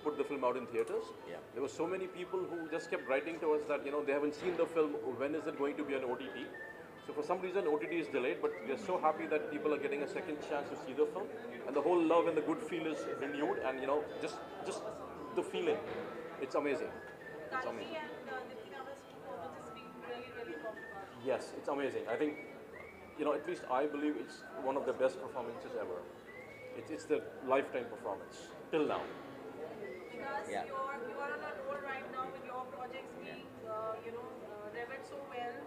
put the film out in theaters. Yeah. There were so many people who just kept writing to us that they haven't seen the film. When is it going to be on OTT? So for some reason OTT is delayed, but we are so happy that people are getting a second chance to see the film, and the whole love and the good feel is renewed, and just the feeling, it's amazing. It's Kalki amazing. and Dipti Naval's performance is being really, really talked about. Yes, it's amazing. I think, at least I believe it's one of the best performances ever. It's the lifetime performance till now. Because Yeah. you are on a roll right now with your projects being, revered so well.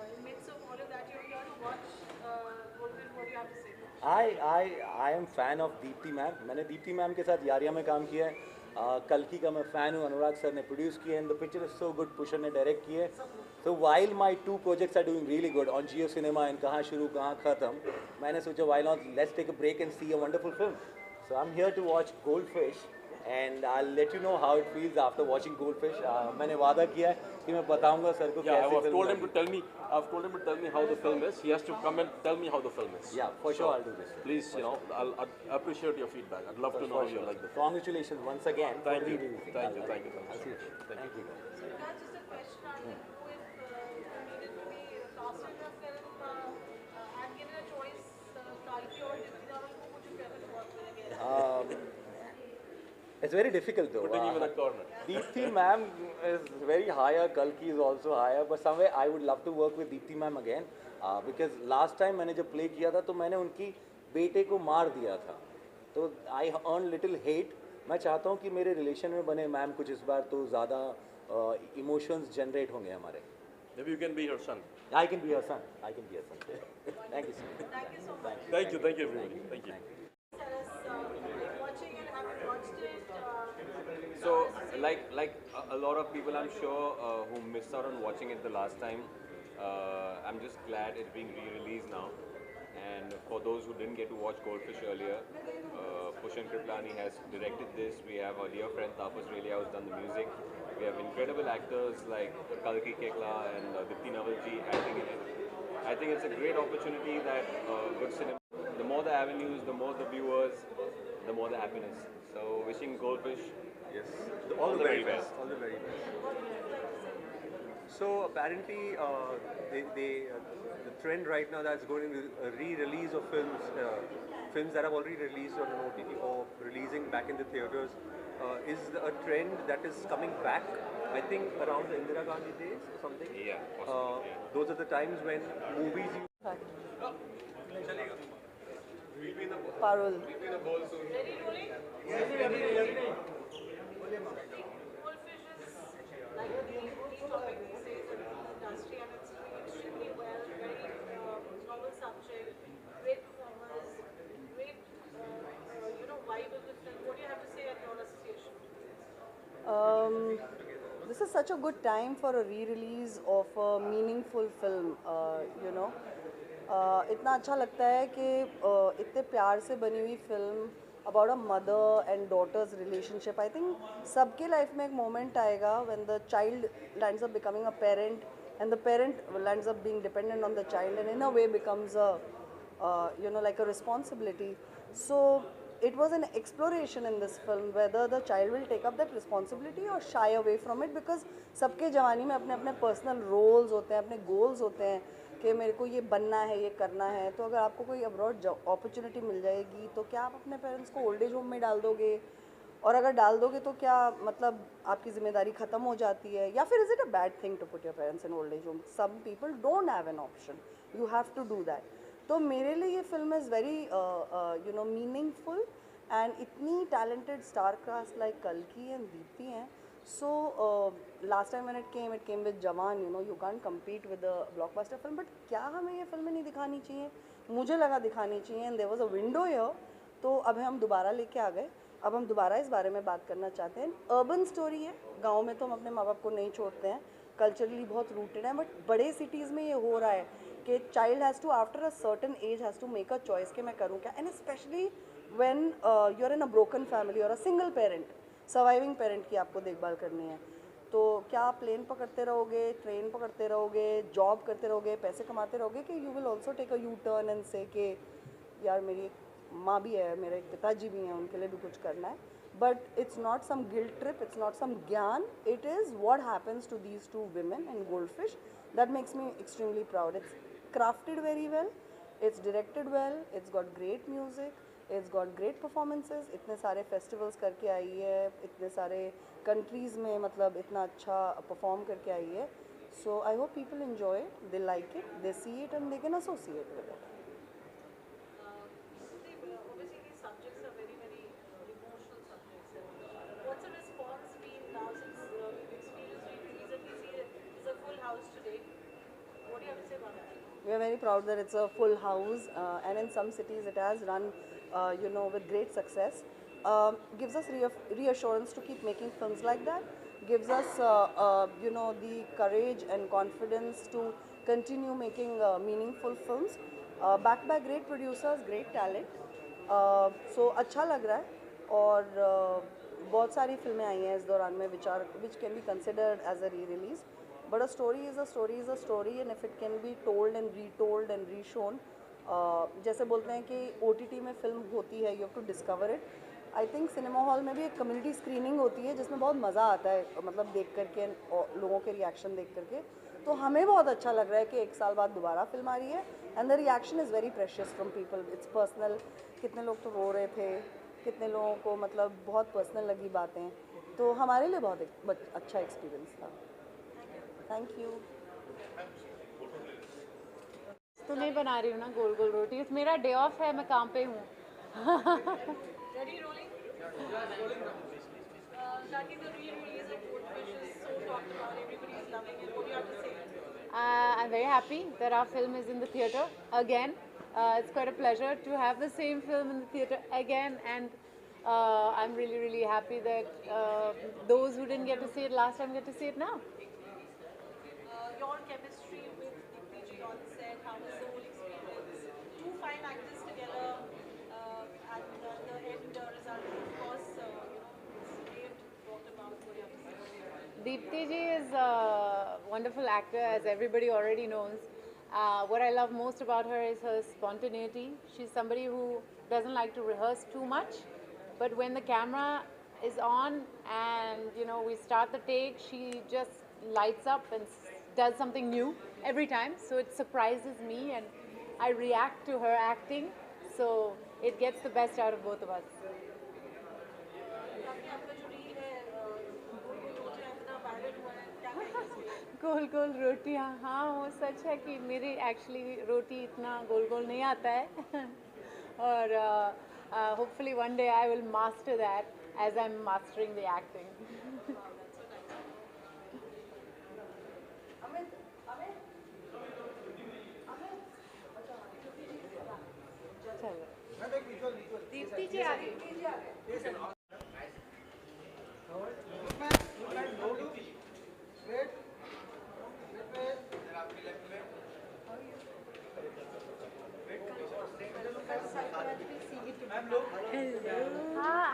In midst of all of that, you're here to watch Goldfish. What do you have to say? I am fan of Deepti ma'am. मैंने Deepti ma'am के साथ यारिया में काम किया है. कल्कि का मैं फ़ैन हूँ. अनुराग सर ने प्रोड्यूस किया and the picture is so good. Pushkar ने डायरेक्ट किया है. So while my 2 projects are doing really good on Jio cinema and कहाँ शुरू कहाँ ख़त्म, मैंने सोचा why not let's take a break and see a wonderful film. So I am here to watch Goldfish and I'll let you know how it feels after watching Goldfish. मैंने वादा किया है कि मैं बताऊंगा सर को Yeah, कैसी I've film told him लगी. to tell me. I've told him to tell me how the film is. He has to come and tell me how the film is. Yeah, for sure I'll do this. Please, I'll appreciate your feedback. I'd love to know how you like the film. Congratulations once again. Thank for you. re-releasing. Thank you. Thank you. I'll see you. Thank you. So that's just a question. I didn't know if you needed to be cast in a film and given a choice, Kalki or Dipti Naval, who would you prefer to work with again? It's very difficult though. Putting him in a corner. Deepthi ma'am is very higher, Kalki is also higher, but somewhere I would love to work with Deepthi ma'am again because last time मैंने जब play किया था तो मैंने उनकी बेटे को मार दिया था, तो I earned little hate. मैं चाहता हूँ कि मेरे रिलेशन में बने मैम कुछ इस बार तो ज़्यादा इमोशंस जनरेट होंगे हमारे. Maybe you can be her son. I can be her son. I can be her son. Thank you so much. Thank you so much. Thank you, everybody. Thank you. Tell us, are you watching it? Have you watched it? So, like a lot of people, I'm sure, who missed out on watching it the last time, I'm just glad it's being re-released now. And for those who didn't get to watch Goldfish earlier, Pushan Kriplani has directed this. We have our dear friend Tapas Relia who's done the music. We have incredible actors like Kalki Kekla and Dipti Navalji acting in it. I think it's a great opportunity that good cinema, the more the avenues, the more the viewers, the more the happiness. So wishing Goldfish Yes, all the very best. All the very best. So apparently, the trend right now that's going to a re-release of films, films that have already released on an OTT or releasing back in the theaters, is a trend that is coming back. I think around the Indira Gandhi days or something. Yeah, possibly, yeah. Those are the times when movies. Parul. Goldfish is like the only topic these days in the industry, and it's doing extremely well. Very novel subject, great performers, great vibe of the film. What do you have to say at your association? This is such a good time for a re-release of a meaningful film. इतना अच्छा लगता है कि इतने प्यार से बनी हुई film about a mother and daughter's relationship. I think सबके लाइफ में एक मोमेंट आएगा when the child lands up becoming a parent and the parent lands up being dependent on the child and in a way becomes like a responsibility. So it was an exploration in this film whether the child will take up that responsibility or shy away from it, because सबके जवानी में अपने अपने personal roles होते हैं, अपने goals होते हैं कि मेरे को ये बनना है, ये करना है. तो अगर आपको कोई अब्रॉड अपॉर्चुनिटी मिल जाएगी तो क्या आप अपने पेरेंट्स को ओल्ड एज होम में डाल दोगे, और अगर डाल दोगे तो क्या मतलब आपकी जिम्मेदारी ख़त्म हो जाती है, या फिर is it a bad thing to put your parents in old age home. Some people don't have an option, you have to do that. तो मेरे लिए ये film is very meaningful and इतनी टैलेंटेड स्टार कास्ट लाइक कल्की and Deepti हैं. So last time when it came with जवान. You can't compete with a blockbuster film. But क्या हमें ये फिल्में नहीं दिखानी चाहिए? मुझे लगा दिखानी चाहिए. And there was a window here. तो अब हम दोबारा लेके आ गए. अब हम दोबारा इस बारे में बात करना चाहते हैं. अर्बन स्टोरी है. गांव में तो हम अपने माँ बाप को नहीं छोड़ते हैं. कल्चरली बहुत रूटेड है. बट बड़े सिटीज़ में ये हो रहा है कि child has to after a certain age has to make a choice कि मैं करूँ क्या. And specially when you are in a broken family और a single parent, surviving parent की आपको देखभाल करनी है. तो क्या आप प्लेन पकड़ते रहोगे, ट्रेन पकड़ते रहोगे, जॉब करते रहोगे, पैसे कमाते रहोगे, कि you will also take a U turn and say कि यार मेरी एक माँ भी है, मेरे एक पिताजी भी हैं, उनके लिए भी कुछ करना है. but it's not some guilt trip, it's not some gyan, it is what happens to these two women in Goldfish that makes me extremely proud. It's crafted very well, it's directed well, it's got great music, it's got great performances, इतने सारे festivals करके आई है, इतने सारे countries में मतलब इतना अच्छा perform करके आई है. So I hope people enjoy it, they like it, they see it and they can associate with it. Obviously, these subjects are very, very emotional subjects. What's the response been now since we've experienced re-release and we see it's a full house today? What do you have to say about that? We are very proud that it's a full house, and in some cities it has run, with great success. Gives us reassurance to keep making films like that. Gives us, the courage and confidence to continue making meaningful films, backed by great producers, great talent. So अच्छा लग रहा है और बहुत सारी फिल्में आई हैं इस दौरान में which can be considered as a re-release. But a story is a story is a story, and if it can be told and retold and reshown, जैसे बोलते हैं कि OTT में फिल्म होती है, you have to discover it. I think cinema hall में भी एक कम्युनिटी स्क्रीनिंग होती है जिसमें बहुत मज़ा आता है, मतलब देख करके और लोगों के रिएक्शन देख करके. तो हमें बहुत अच्छा लग रहा है कि 1 साल बाद दोबारा फिल्म आ रही है, and the reaction is very precious from people. It's personal, कितने लोग तो रो रहे थे, कितने लोगों को मतलब बहुत पर्सनल लगी बातें, तो हमारे लिए बहुत अच्छा एक्सपीरियंस था. Thank you. तो नहीं बना रही हूँ ना गोल गोल रोटी, मेरा डे ऑफ है, मैं काम पे हूँ. Ready, rolling? Lucky the re-release of Goldfish is so talked about, everybody is loving it. What do you have to say? I'm very happy that our film is in the theatre again. It's quite a pleasure to have the same film in the theatre again, and I'm really, really happy that those who didn't get to see it last time get to see it now. Your chemistry with Deepti ji on set, how was the whole experience? Two fine actors together, and the end result, of course, raved, talked about. What do you have to say? Deepti ji is a wonderful actor, as everybody already knows. What I love most about her is her spontaneity. She's somebody who doesn't like to rehearse too much, but when the camera is on and we start the take, she just lights up and does something new every time. So it surprises me, and I react to her acting. So it gets the best out of both of us. आपने आपका जो reel है, गोल गोल रोटियां इतना viral हुआ है, क्या कहेंगे? गोल गोल रोटियाँ, हाँ वो सच है कि मेरी एक्चुअली रोटी इतना गोल गोल नहीं आता है. और hopefully one day I will master that as I'm mastering the acting. चलो दीप्ति जी आ गई.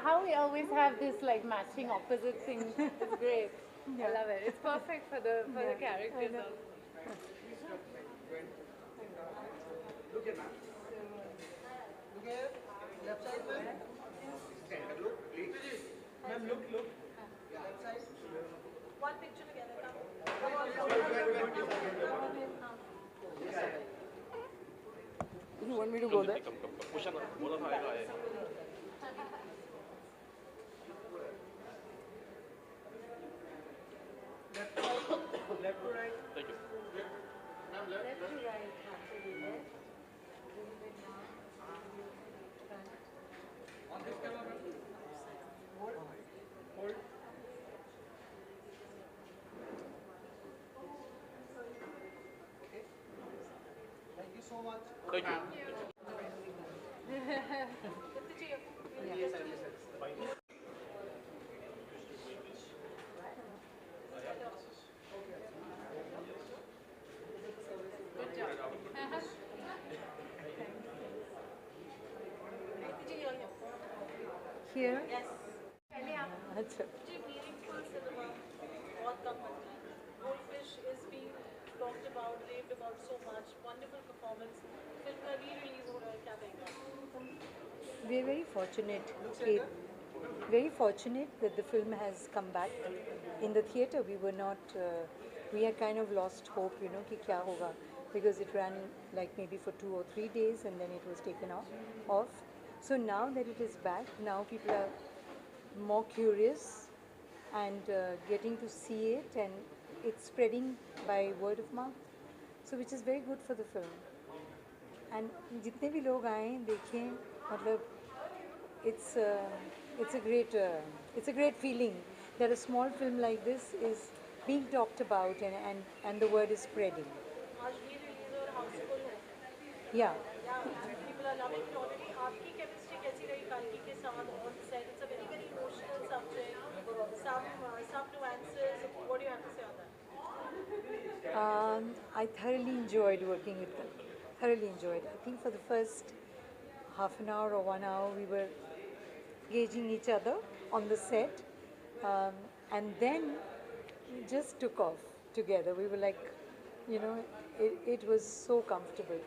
How we always have this like matching opposite things. It's great. I love it. It's perfect for the characters. One picture together, come. You want me to go there? Pushana, बोला था आएगा आएगा. Left to right. Thank you. Thank you so much. Thank you. Here. Yes. अच्छा. जी, meaningful cinema बहुत कम बनता है. Goldfish is being talked about, raved about so much. Wonderful performance. Film का re-release हो रहा है, क्या कहेंगे? We are very fortunate कि very fortunate that the film has come back. In the theatre, we were not, we had kind of lost hope, you know, ki kya hoga, because it ran like maybe for 2 or 3 days and then it was taken off. So now that it is back, now people are more curious and getting to see it, and it's spreading by word of mouth. So which is very good for the film. And जितने भी लोग आए देखें, मतलब it's a great feeling that a small film like this is being talked about, and the word is spreading. आज re-release और हाउसफुल है. Yeah. People are loving it already. आपकी chemistry कैसी रही कल्कि के साथ on set? It's a very very emotional subject. Some nuances. What do you have to say on that? I thoroughly enjoyed working with them. Thoroughly enjoyed. I think for the first half an hour or 1 hour, we were gauging each other on the set, and then we just took off together. We were like, you know, it was so comfortable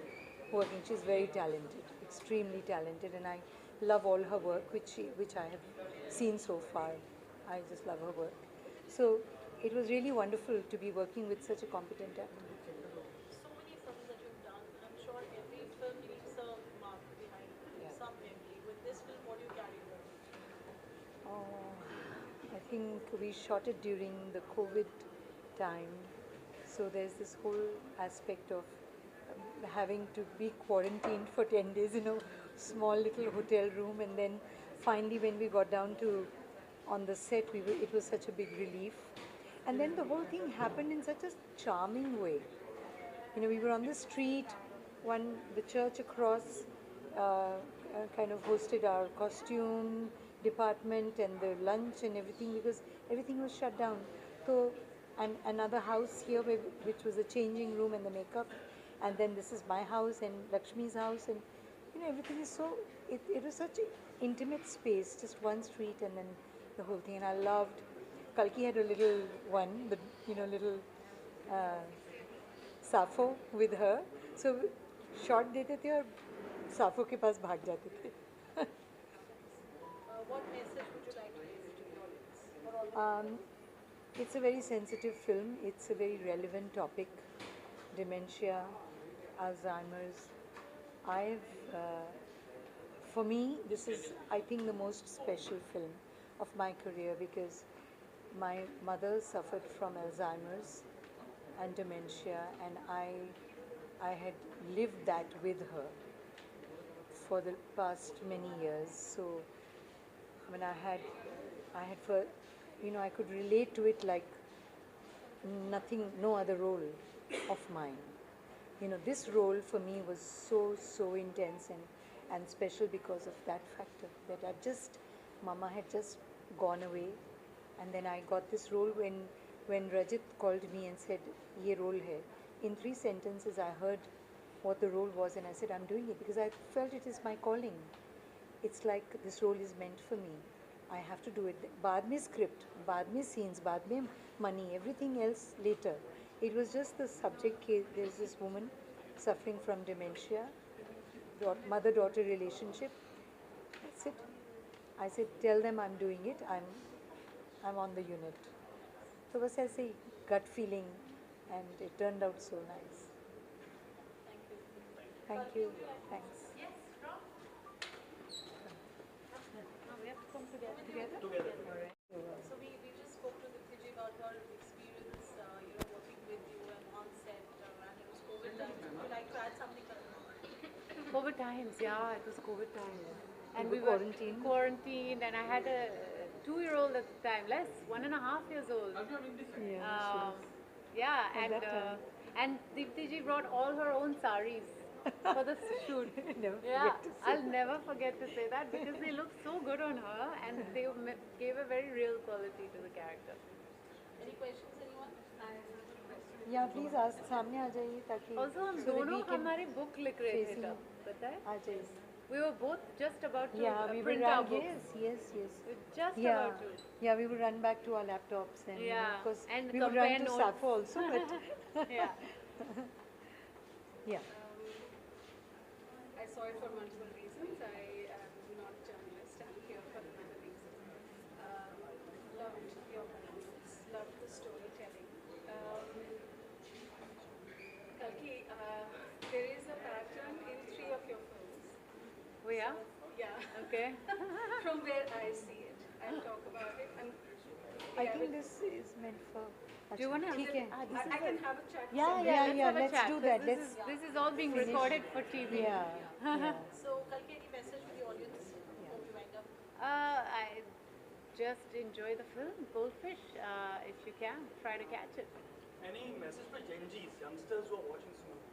working. She's very talented, extremely talented, and I love all her work, which I have seen so far. I just love her work. So it was really wonderful to be working with such a competent actor. So many films that you've done. I'm sure every film leaves a mark behind some memory. With this film, what do you carry home? Oh, I think we shot it during the COVID time. So there's this whole aspect of having to be quarantined for 10 days in a small little hotel room, and then finally when we got down to on the set, it was such a big relief. And then the whole thing happened in such a charming way. You know, we were on the street, the church across kind of hosted our costume department and the lunch and everything, because everything was shut down. So, and another house here which was a changing room and the makeup, and then this is my house and Lakshmi's house, and you know, everything is so, it was such an intimate space, just one street and then the whole thing. And I loved, Kalki had a little one, little Safo with her. So shot देते थे और साफो के पास भाग जाते थे. What message would you like to give to the audience? It's a very sensitive film. It's a very relevant topic, dementia, Alzheimer's. For me, this is, I think, the most special film of my career, because my mother suffered from Alzheimer's and dementia, and I had lived that with her for the past many years. So, I mean, I could relate to it like no other role of mine. You know, this role for me was so intense and special because of that factor, that Mama had just gone away, and then I got this role when Rajat called me and said, "Ye role hai." In 3 sentences, I heard what the role was, and I said, "I'm doing it," because I felt it is my calling. It's like this role is meant for me. I have to do it. Baad mein script, baad mein scenes, baad mein money, everything else later. It was just the subject case. There's this woman suffering from dementia, mother-daughter relationship. That's it. I said, "Tell them I'm doing it. I'm on the unit." So was ऐसे ही gut feeling, and it turned out so nice. Thank you. Thanks. We have to come together. So we just spoke to Diptiji about her experience, working with you and on set, and it was COVID time. Would you like to add something? COVID times, yeah, it was COVID times. And We we were were quarantined, and I had a 2-year-old at the time, 1.5 years old. Yeah, and Deepti brought all her own saris for the shoot. I'll never forget to say that, because they look so good on her, and they gave a very real quality to the character. Any questions, anyone? Yeah, please ask. सामने आ जाइए ताकि. Also, हम so that दोनों we can हमारी book लिख रहे थे facing- तब, पता है? आ जाइए. We were both just about to Yeah, we will print our run. books. Yes. Just Yeah, about to. yeah, we will run back to our laptops and Yeah, of course and we will compare run to notes. Sappho also, but Yeah. yeah. I saw it for multiple reasons. I am not a journalist. I'm here for another reason. There is a pattern in 3 of your films. Oh yeah? Yeah. Okay. From where I see it. I'll talk about it. And I think this is meant for. Do you want to? ठीक है. I can have a chat. Yeah, Yeah, yeah, yeah. have a Let's chat, do 'cause that. This Let's. is, this is all being finish. recorded for TV. Yeah. Yeah. So, Kalki, any message for the audience before we wind up? I just enjoy the film Goldfish. If you can, try to catch it. Any message for Gen Zs, youngsters who are watching this movie?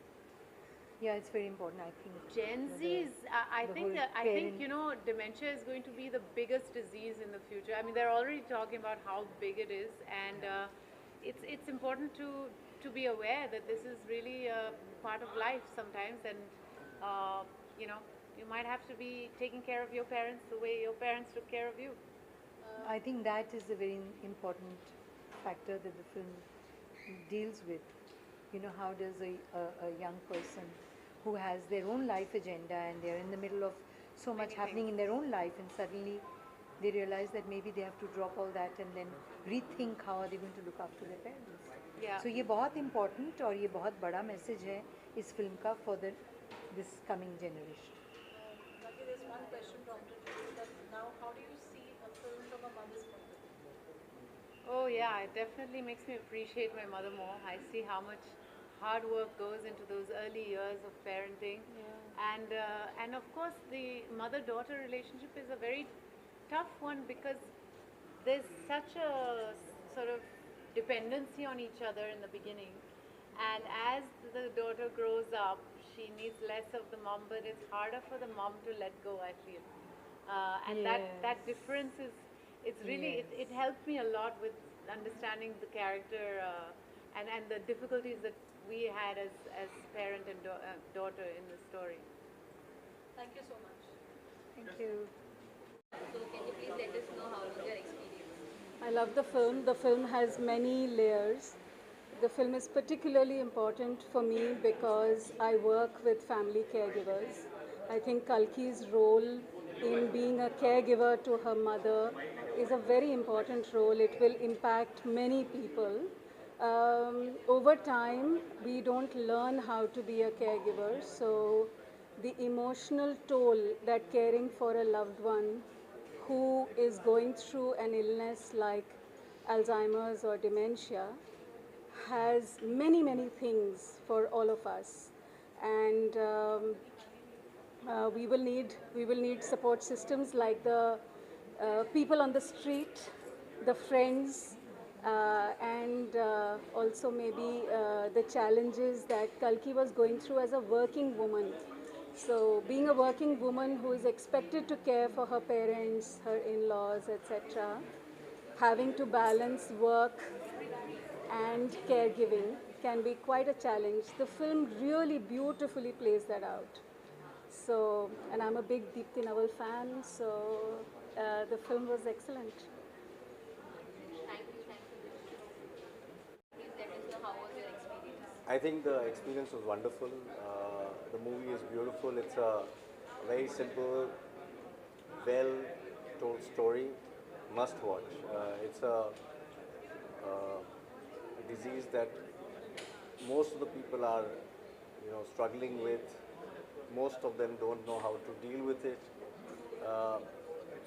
Yeah, it's very important. I think. Gen Zs, I the think whole that, I think parent- dementia is going to be the biggest disease in the future. I mean, they're already talking about how big it is, and it's important to be aware that this is really a part of life sometimes, and you might have to be taking care of your parents the way your parents took care of you. I think that is a very important factor that the film deals with. You know, how does a young person who has their own life agenda and they're in the middle of so much happening in their own life, and suddenly they realize that maybe they have to drop all that and then rethink how are they going to look after their parents. Yeah. So ये बहुत important और ये बहुत बड़ा message है इस film का for this coming generation. Kalki, there's one question prompted to you that now, how do you see a film from a mother's point of view? Oh yeah, it definitely makes me appreciate my mother more. I see how much hard work goes into those early years of parenting, and of course the mother-daughter relationship is a very tough one because there's such a sort of dependency on each other in the beginning, and as the daughter grows up, she needs less of the mom, but it's harder for the mom to let go, I feel, and that difference is. It's really, it helped me a lot with understanding the character and the difficulties that we had as parent and daughter in the story. Thank you so much. Thank you. So can you please let us know how was your experience? I love the film. The film has many layers. The film is particularly important for me because I work with family caregivers. I think Kalki's role in being a caregiver to her mother is a very important role. It will impact many people. Over time, we don't learn how to be a caregiver, so the emotional toll that caring for a loved one who is going through an illness like Alzheimer's or dementia has many, many things for all of us. And we will need support systems like the people on the street, the friends, and also maybe the challenges that Kalki was going through as a working woman. So being a working woman who is expected to care for her parents, her in-laws, etc., having to balance work and caregiving can be quite a challenge. The film really beautifully plays that out. So, and I'm a big Deepti Nawal fan, so the film was excellent. Thank you. Please let us know how was your experience? I think the experience was wonderful. The movie is beautiful. It's a very simple, well-told story. Must watch. It's a disease that most of the people are, struggling with. Most of them don't know how to deal with it.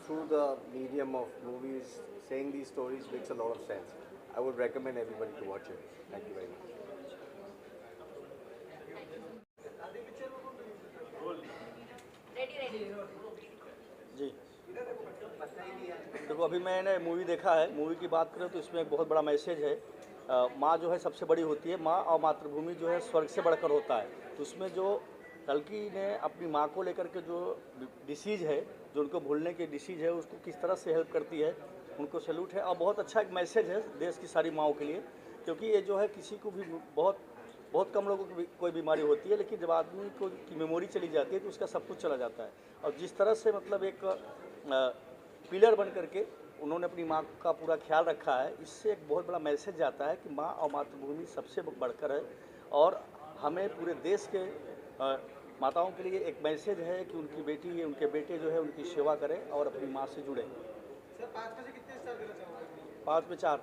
Through the medium of movies, saying these stories makes a lot of sense. I would recommend everybody to watch it. Thank you very much. Ready. जी देखो, अभी मैंने movie देखा है। Movie की बात करें तो इसमें एक बहुत बड़ा मैसेज है। माँ जो है सबसे बड़ी होती है। माँ और मातृभूमि जो है स्वर्ग से बढ़कर होता है। तो उसमें जो कल्की ने अपनी माँ को लेकर के जो डिसीज़ है, जो उनको भूलने की डिसीज़ है, उसको किस तरह से हेल्प करती है, उनको सैल्यूट है। और बहुत अच्छा एक मैसेज है देश की सारी माँओं के लिए, क्योंकि ये जो है किसी को भी बहुत कम लोगों को कोई बीमारी होती है, लेकिन जब आदमी को की मेमोरी चली जाती है तो उसका सब कुछ चला जाता है। और जिस तरह से मतलब एक पिलर बन करके उन्होंने अपनी माँ का पूरा ख्याल रखा है, इससे एक बहुत बड़ा मैसेज जाता है कि माँ और मातृभूमि सबसे बढ़कर है। और हमें पूरे देश के माताओं के लिए एक मैसेज है कि उनकी बेटी, उनके बेटे जो है उनकी सेवा करें और अपनी माँ से जुड़ें। सर 5 में से कितने स्टार देना चाहोगे? 5 में 4।